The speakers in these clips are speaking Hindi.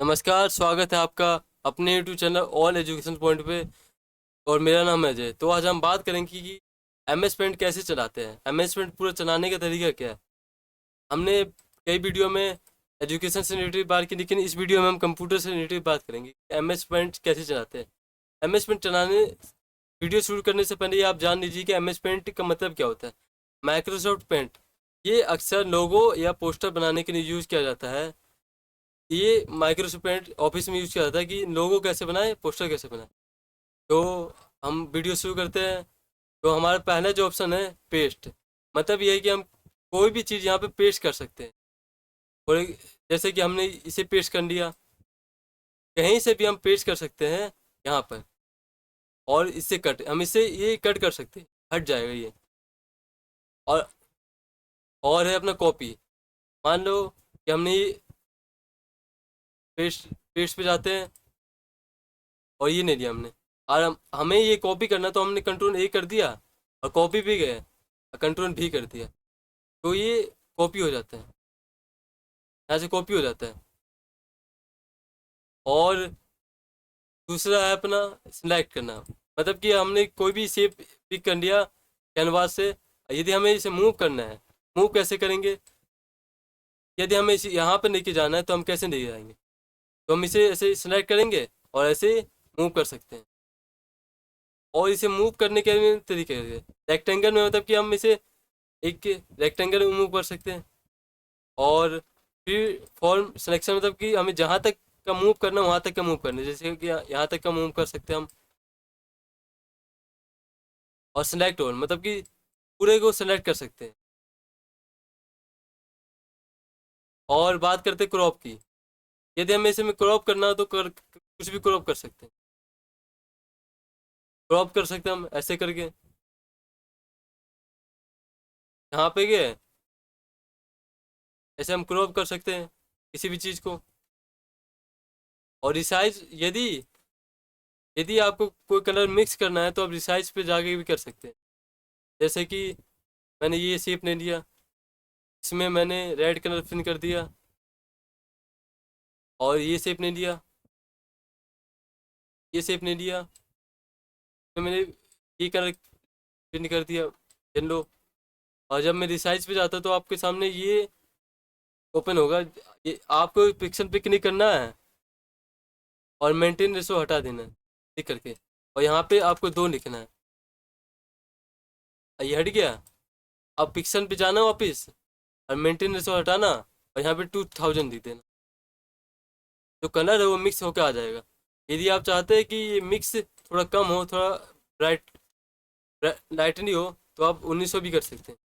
नमस्कार, स्वागत है आपका अपने YouTube channel all education point पे। और मेरा नाम है अजय। तो आज हम बात करेंगे कि एमएस पेंट कैसे चलाते हैं, एमएस पेंट पूरा चलाने का तरीका क्या है। हमने कई वीडियो में एजुकेशन से रिलेटेड बात की, लेकिन इस वीडियो में हम कंप्यूटर से रिलेटेड बात करेंगे एमएस पेंट कैसे चलाते हैं। एमएस पेंट चलाने वीडियो शुरू करने से पहले ये आप जान लीजिए कि एमएस पेंट का मतलब क्या होता है। माइक्रोसॉफ्ट पेंट ये अक्सर लोगो या पोस्टर बनाने के लिए यूज़ किया जाता है। ये माइक्रोसॉफ्ट पेंट ऑफिस में यूज़ किया जाता है कि लोगो कैसे बनाए, पोस्टर कैसे बनाए। तो हम वीडियो शुरू करते हैं। तो हमारा पहला जो ऑप्शन है पेस्ट, मतलब ये है कि हम कोई भी चीज़ यहाँ पे पेस्ट कर सकते हैं। और जैसे कि हमने इसे पेस्ट कर लिया, कहीं से भी हम पेस्ट कर सकते हैं यहाँ पर। और इससे कट, हम इससे ये कट कर सकते हैं, हट जाएगा ये। और और है अपना कॉपी। मान लो कि हमने ये पेस्ट पेस्ट पे जाते हैं और ये नहीं लिया हमने, और हमें ये कॉपी करना, तो हमने कंट्रोल ए कर दिया और कॉपी भी गए, और कंट्रोल भी कर दिया, तो ये कॉपी हो जाता है, यहाँ से कॉपी हो जाता है। और दूसरा है अपना सिलेक्ट करना, मतलब कि हमने कोई भी शेप पिक कर लिया कैनवास से। यदि हमें इसे मूव करना है, मूव कैसे करेंगे। यदि हमें इसे यहाँ पर लेके जाना है तो हम कैसे लेके जाएंगे। तो हम इसे ऐसे सिलेक्ट करेंगे और ऐसे मूव कर सकते हैं। और इसे मूव करने के भी तरीके हैं। रेक्टेंगल में मतलब कि हम इसे एक रेक्टेंगल में मूव कर सकते हैं। और फिर फॉर्म सिलेक्शन, मतलब कि हमें जहाँ तक का मूव करना वहाँ तक का मूव करना है। जैसे कि यहाँ तक का मूव कर सकते हैं हम। और सिलेक्ट ऑल, मतलब कि पूरे को सिलेक्ट कर सकते हैं। और बात करते हैं क्रॉप की। यदि हमें इसे में क्रॉप करना हो तो कुछ भी क्रॉप कर सकते हैं। क्रॉप कर सकते हैं हम ऐसे करके, यहाँ पे गए, ऐसे हम क्रॉप कर सकते हैं किसी भी चीज़ को। और रिसाइज, यदि यदि आपको कोई कलर मिक्स करना है तो आप रिसाइज पे जाके भी कर सकते हैं। जैसे कि मैंने ये शेप ले लिया, इसमें मैंने रेड कलर फिल कर दिया। और ये शेप ले लिया, ये शेप ले लिया, तो मैंने ये कलर फिल कर दिया, येलो। और जब मैं रिसाइज पे जाता तो आपके सामने ये ओपन होगा। ये आपको पिक्सल पिक नहीं करना है और मेंटेन रेशो हटा देना है, ठीक करके। और यहाँ पे आपको 2 लिखना है। ये हट गया। अब पिक्सल पे जाना वापिस, और मेंटेन रेशो हटाना, और यहाँ पे 2000 लिख देना। जो कलर है वो मिक्स होकर आ जाएगा। यदि आप चाहते हैं कि ये मिक्स थोड़ा कम हो, थोड़ा ब्राइट लाइट नहीं हो, तो आप 1900 भी कर सकते हैं।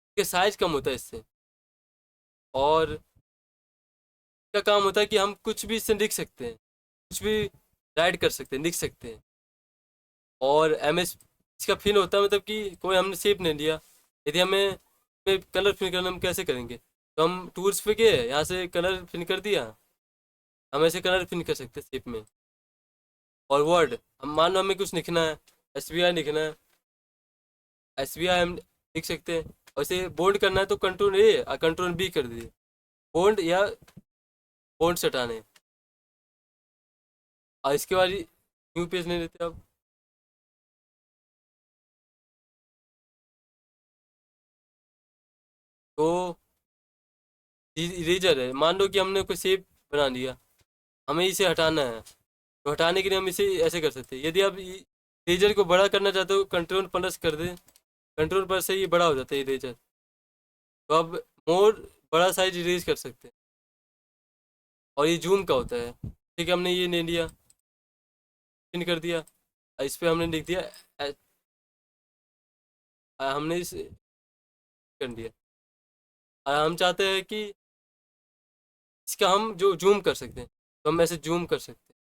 इसके साइज कम होता है इससे। और इसका काम होता है कि हम कुछ भी इससे लिख सकते हैं, कुछ भी राइट कर सकते हैं, लिख सकते हैं। और एम एस इसका फिल होता है, मतलब कि कोई हमने शेप नहीं लिया, यदि हमें कलर फिल करना, हम कैसे करेंगे। तो हम टूल्स पे गए, यहाँ से कलर फिल कर दिया। हम ऐसे कलर फिल कर सकते हैं शेप में। और वर्ड, हम मान लो हमें कुछ लिखना है, एस बी आई लिखना है, एस बी आई हम लिख सकते हैं। और इसे बोल्ड करना है तो कंट्रोल ए और कंट्रोल बी कर दीजिए, बोल्ड या बोल्ड हटाने हैं। और इसके बाद न्यू पेज ले लेते हैं अब। तो इरेजर है, मान लो कि हमने कोई शेप बना लिया, हमें इसे हटाना है। तो हटाने के लिए हम इसे ऐसे कर सकते हैं। यदि आप इरेजर को बड़ा करना चाहते हो, कंट्रोल प्लस कर दें, कंट्रोल प्लस से ये बड़ा हो जाता है इरेजर। तो अब मोर बड़ा साइज इरेज कर सकते हैं। और ये जूम का होता है। ठीक है, हमने ये ले लिया, पिन कर दिया, और इस पे हमने लिख दिया हमने इस कर दिया। और हम चाहते हैं कि इसका हम जो जूम कर सकते हैं, तो हम ऐसे जूम कर सकते हैं।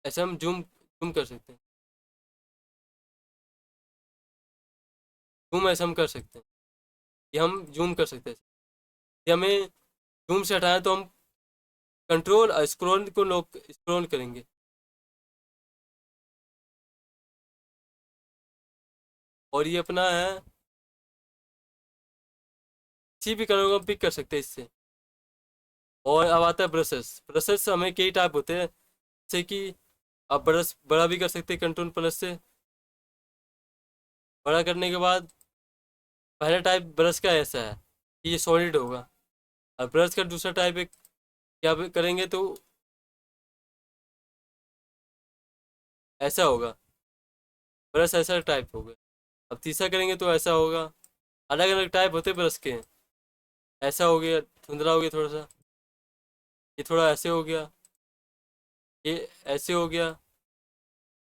ऐसे हम जूम जूम कर सकते हैं। जूम ऐसे हम कर सकते हैं, ये हम जूम कर सकते हैं। ये हमें जूम से हटाना है तो हम कंट्रोल और स्क्रॉल को लोग स्क्रॉल करेंगे। और ये अपना है, किसी भी कलर को हम पिक कर सकते हैं इससे। और अब आता है ब्रशेस। ब्रशेस हमें कई टाइप होते हैं, जैसे कि आप ब्रश बड़ा भी कर सकते हैं कंट्रोल प्लस से। बड़ा करने के बाद पहला टाइप ब्रश का ऐसा है कि ये सॉलिड होगा। और ब्रश का दूसरा टाइप है, क्या करेंगे तो ऐसा होगा। ब्रश ऐसा टाइप होगा। अब तीसरा करेंगे तो ऐसा होगा। अलग अलग टाइप होते हैं ब्रश के। ऐसा हो गया, धुंधला हो गया थोड़ा सा। ये थोड़ा ऐसे हो गया। ये ऐसे हो गया।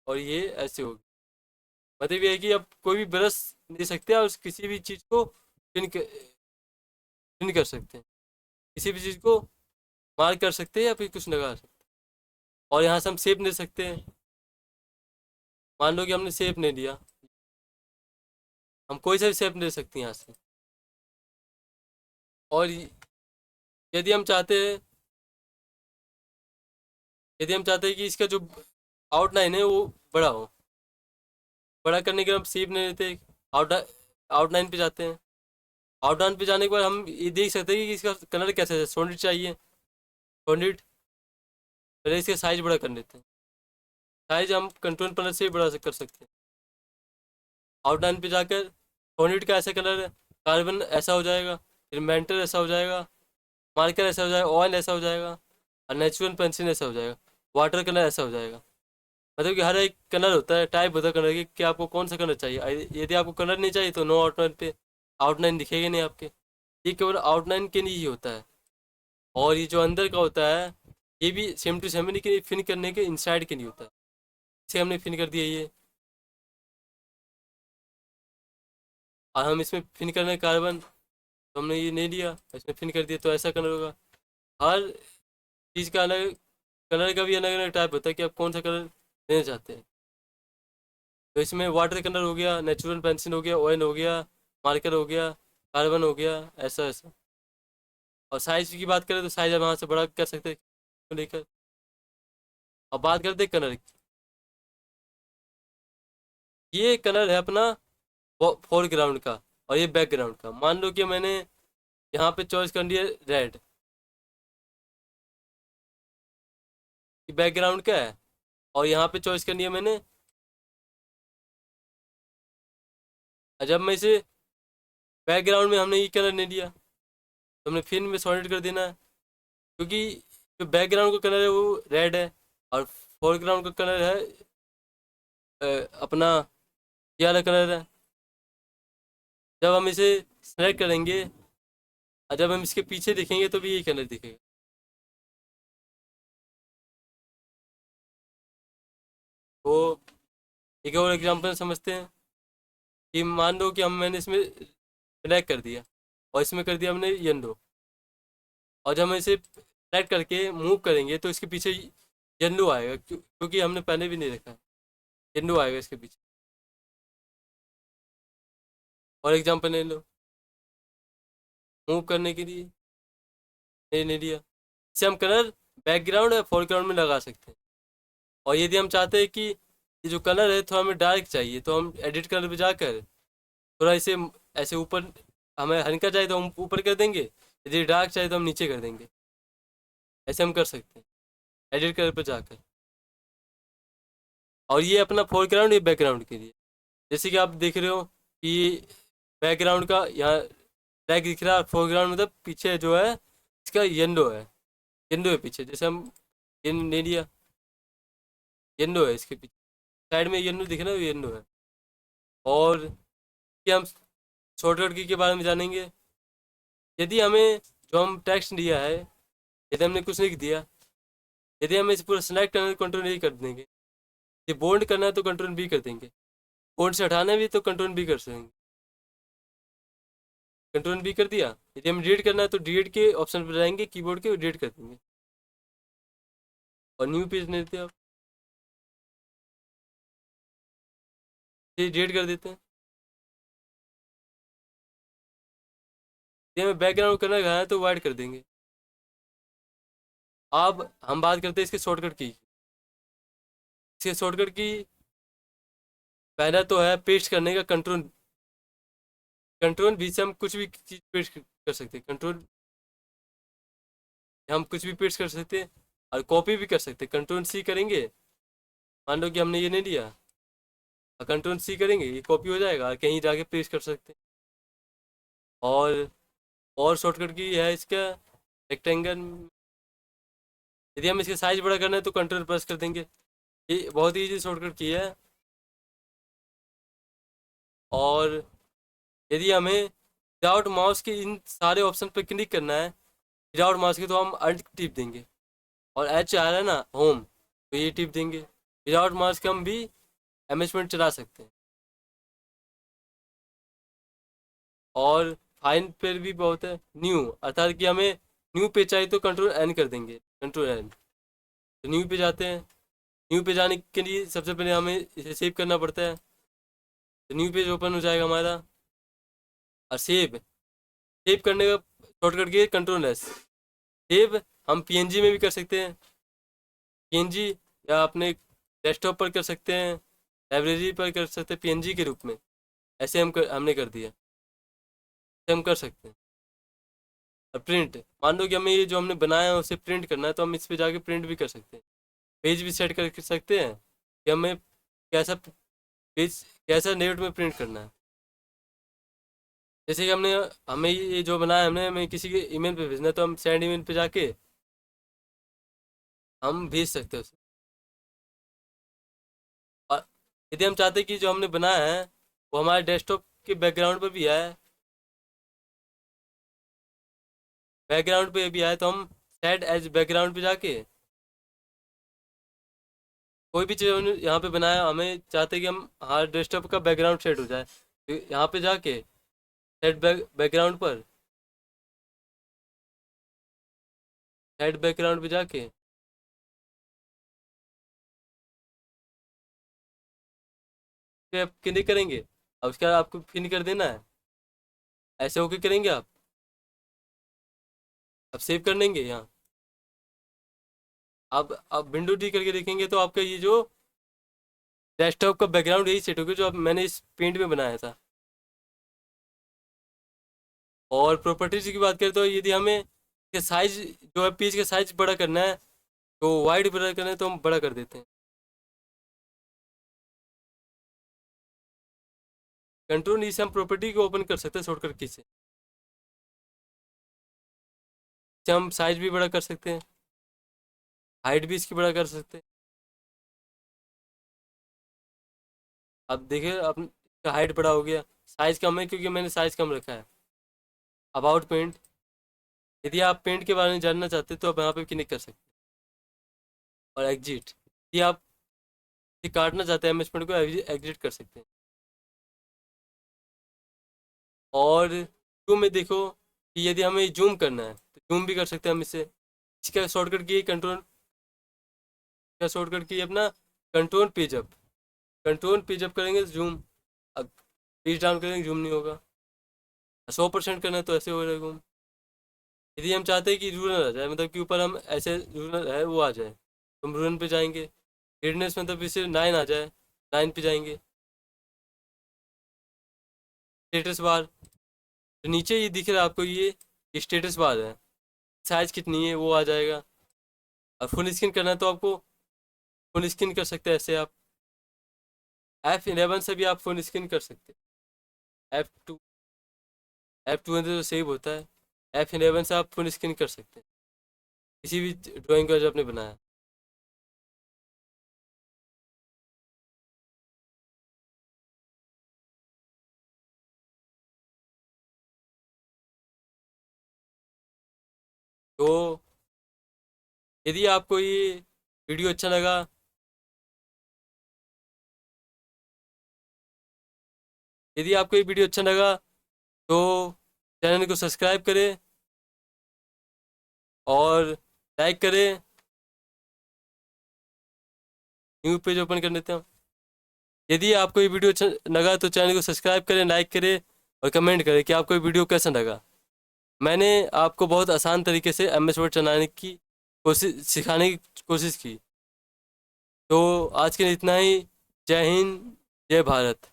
और ये ऐसे हो गया। मतलब ये है कि आप कोई भी ब्रश दे सकते हैं और किसी भी चीज़ को पिन कर सकते हैं। किसी भी चीज़ को मार्क कर सकते हैं या फिर कुछ लगा सकते हैं। और यहाँ से हम शेप ले सकते हैं। मान लो कि हमने शेप नहीं लिया, हम कोई सा भी शेप ले सकते हैं यहाँ से। और यदि हम चाहते हैं, यदि हम चाहते हैं कि इसका जो आउटलाइन है वो बड़ा हो, बड़ा करने के लिए हम शेप नहीं लेते, आउट आउटलाइन पे जाते हैं। आउटलाइन पे जाने के बाद हम ये देख सकते हैं कि इसका कलर कैसा है। सॉलिड चाहिए, सॉलिड। पहले इसका साइज बड़ा कर लेते हैं। साइज हम कंट्रोल पैनल से भी बड़ा कर सकते हैं। आउटलाइन पे जाकर सॉलिड का ऐसा कलर है, कार्बन ऐसा हो जाएगा, फिर मेंटल ऐसा हो जाएगा, मार्कर ऐसा हो जाएगा, ऑयल ऐसा हो जाएगा, और नेचुरल पेंसिल ऐसा हो जाएगा, वाटर कलर ऐसा हो जाएगा। मतलब कि हर एक कलर होता है, टाइप होता है कलर की कि आपको कौन सा कलर चाहिए। यदि आपको कलर नहीं चाहिए तो नो आउटलाइन पे आउटलाइन दिखेगा नहीं आपके। ये केवल आउटलाइन के लिए ही होता है। और ये जो अंदर का होता है, ये भी सेम टू सेम, लेकिन फिन करने के इनसाइड के लिए होता है। इसे हमने फिन कर दिया ये। और हम इसमें फिन करने कार्बन, तो हमने ये नहीं लिया, इसमें फिन कर दिया तो ऐसा कलर होगा। हर चीज़ का अलग, कलर का भी अलग अलग टाइप होता है कि आप कौन सा कलर लेना चाहते हैं। तो इसमें वाटर कलर हो गया, नेचुरल पेंसिल हो गया, ऑयल हो गया, मार्कर हो गया, कार्बन हो गया, ऐसा ऐसा। और साइज की बात करें तो साइज हम यहाँ से बड़ा कर सकते हैं लेकर। अब बात करते हैं कलर की। ये कलर है अपना फोरग्राउंड का, और ये बैकग्राउंड का। मान लो कि मैंने यहाँ पे चॉइस कर लिया रेड, ये बैकग्राउंड का है। और यहाँ पे चॉइस कर लिया मैंने, और जब मैं इसे बैकग्राउंड में हमने ये कलर नहीं लिया तो हमने फिर में सॉलिड कर देना है। क्योंकि जो बैकग्राउंड का कलर है वो रेड है, और फोरग्राउंड का कलर है अपना ये वाला कलर है। जब हम इसे सेलेक्ट करेंगे और जब हम इसके पीछे देखेंगे तो भी यही कलर दिखेगा। तो एक और एग्जांपल समझते हैं कि मान लो कि मैंने इसमें ब्लैक कर दिया और इसमें कर दिया हमने येलो। और जब हम इसे सेलेक्ट करके मूव करेंगे तो इसके पीछे येलो आएगा, क्योंकि हमने पहले भी नहीं देखा है। येलो आएगा इसके पीछे। और एग्जांपल ले लो मूव करने के लिए, नहीं लिया। इसे हम कलर बैकग्राउंड या फोरग्राउंड में लगा सकते हैं। और यदि हम चाहते हैं कि ये जो कलर है थोड़ा हमें डार्क चाहिए तो हम एडिट कलर पे जाकर थोड़ा इसे ऐसे ऊपर, हमें हल्का चाहिए तो हम ऊपर कर देंगे, यदि डार्क चाहिए तो हम नीचे कर देंगे। ऐसे हम कर सकते हैं एडिट कलर पर जाकर। और ये अपना फोरग्राउंड या बैकग्राउंड के लिए, जैसे कि आप देख रहे हो कि बैकग्राउंड का यहाँ ब्लैक दिख रहा है, फोरग्राउंड मतलब पीछे जो है इसका येलो है। येलो है पीछे, जैसे हम ये ले लिया, येलो है इसके पीछे, साइड में येलो दिख रहा है, येलो है। और कि हम शॉर्टकट की के बारे में जानेंगे। यदि हमें जो हम टेक्स्ट दिया है, यदि हमने कुछ लिख दिया, यदि हमें इसे पूरा सेलेक्ट करना है तो कंट्रोल ए कर देंगे। ये बोल्ड करना है तो कंट्रोल बी कर देंगे। बोल्ड से हटाना भी तो कंट्रोल बी कर सकेंगे। कंट्रोल बी कर दिया। यदि हमें डिलीट करना है तो डिलीट के ऑप्शन पर जाएंगे कीबोर्ड के, डिलीट कर देंगे। और न्यू पेज नहीं देते आप, ये डिलीट कर देते हैं। यदि हमें बैकग्राउंड करना है तो वाइट कर देंगे। अब हम बात करते हैं इसके शॉर्टकट की। इसके शॉर्टकट की पहला तो है पेस्ट करने का कंट्रोल। कंट्रोल भी से हम कुछ भी चीज़ पेस्ट कर सकते हैं। कंट्रोल हम कुछ भी पेस्ट कर सकते हैं और कॉपी भी कर सकते हैं। कंट्रोल सी करेंगे, मान लो कि हमने ये नहीं लिया, और कंट्रोल सी करेंगे ये कॉपी हो जाएगा और कहीं जाके पेस्ट कर सकते हैं। और शॉर्टकट की है इसका रेक्टेंगल। यदि हम इसका साइज बड़ा करना है तो कंट्रोल प्रेस कर देंगे। ये बहुत ईजी शॉर्टकट की है। और यदि हमें विदाउट माउस के इन सारे ऑप्शन पर क्लिक करना है, विदाउट माउस के, तो हम अल्ट टिप देंगे, और एच आ रहा है ना होम, तो ये टिप देंगे। विदाउट माउस के हम भी एमेजमेंट चला सकते हैं। और फाइन पर भी बहुत है न्यू, अर्थात कि हमें न्यू पे चाहिए तो कंट्रोल एन कर देंगे, कंट्रोल एन, तो न्यू पे जाते हैं। न्यू पे जाने के लिए सबसे पहले हमें इसे सेव करना पड़ता है, तो न्यू पेज ओपन हो जाएगा हमारा। और सेव सेव करने का शॉर्टकट की कंट्रोल एस। सेव हम पीएनजी में भी कर सकते हैं, पीएनजी, या अपने डेस्कटॉप पर कर सकते हैं, लाइब्रेरी पर कर सकते हैं पीएनजी के रूप में। ऐसे हमने कर दिया, ऐसे हम कर सकते हैं। और प्रिंट, मान लो कि हमें ये जो हमने बनाया है उसे प्रिंट करना है, तो हम इस पे जाके प्रिंट भी कर सकते हैं। पेज भी सेट कर सकते हैं कि हमें कैसा पेज, कैसा लेआउट में प्रिंट करना है। जैसे कि हमें ये जो बनाया है, हमने हमें किसी के ईमेल पे भेजना है, तो हम सेंड ईमेल पे जाके हम भेज सकते हैं उसे। और यदि हम चाहते हैं कि जो हमने बनाया है वो हमारे डेस्कटॉप के बैकग्राउंड पर भी आए, बैकग्राउंड पे भी आए, तो हम सेट एज बैकग्राउंड पे जाके कोई भी चीज़ हमने यहाँ पे बनाया, हमें चाहते हैं कि हम हमारे डेस्कटॉप का बैकग्राउंड सेट हो जाए, तो यहाँ पे जाके सेट बैकग्राउंड पर, सेट बैकग्राउंड पे जाके पे आप क्लिक करेंगे, अब उसके बाद आपको फिन कर देना है। ऐसे होके करेंगे आप, अब सेव कर लेंगे यहाँ। अब विंडो डी करके देखेंगे तो आपका ये जो डेस्कटॉप का बैकग्राउंड यही सेट हो गया जो अब मैंने इस पेंट में बनाया था। और प्रॉपर्टीज की बात करें तो यदि हमें इसका साइज जो है, पेज का साइज बड़ा करना है, तो वाइड बड़ा करना है तो हम बड़ा कर देते हैं। कंट्रोल ई से हम प्रॉपर्टी को ओपन कर सकते हैं शॉर्टकट की से। इससे हम साइज भी बड़ा कर सकते हैं, हाइट भी इसकी बड़ा कर सकते हैं। अब देखिए, अब इसका हाइट बड़ा हो गया, साइज कम है क्योंकि मैंने साइज कम रखा है। अबाउट पेंट, यदि आप पेंट के बारे में जानना चाहते हैं तो आप यहाँ पे क्लिक कर सकते हैं। और एग्जिट, यदि आप इसे काटना चाहते हैं एमएस पेंट को, एग्जिट कर सकते हैं। और जूम में देखो कि यदि हमें जूम करना है तो जूम भी कर सकते हैं हम इससे। इसका शॉर्टकट की कंट्रोल, का शॉर्टकट की अपना control page up, control page up करेंगे तो जूम, अब पेज डाउन करेंगे जूम नहीं होगा। 100% करना है तो ऐसे हो जाएगा। यदि हम चाहते हैं कि रूरल आ जाए, मतलब कि ऊपर हम ऐसे रूरल है वो आ जाए, तो हम रूरल पे जाएंगे। ग्रेडनेस मतलब इसे 9 आ जाए, 9 पे जाएंगे। स्टेटस बार, तो नीचे ये दिख रहा है आपको, ये स्टेटस बार है, साइज कितनी है वो आ जाएगा। और फुल स्क्रीन करना है तो आपको फुल स्क्रीन कर सकते हैं ऐसे आप। F11 से भी आप फुल स्क्रीन कर सकते हैं। F2, F2 तो सेव होता है, F11 से आप फुल स्क्रीन कर सकते हैं किसी भी ड्राइंग का जो आपने बनाया। तो यदि आपको ये वीडियो अच्छा लगा, यदि आपको ये वीडियो अच्छा लगा तो चैनल को सब्सक्राइब करें और लाइक करें। न्यू पेज ओपन कर लेते हैं। यदि आपको ये वीडियो अच्छा लगा तो चैनल को सब्सक्राइब करें, लाइक करें और कमेंट करें कि आपको ये वीडियो कैसा लगा। मैंने आपको बहुत आसान तरीके से एमएस वर्ड चलाने की कोशिश, सिखाने की कोशिश की। तो आज के लिए इतना ही। जय हिंद। जय भारत।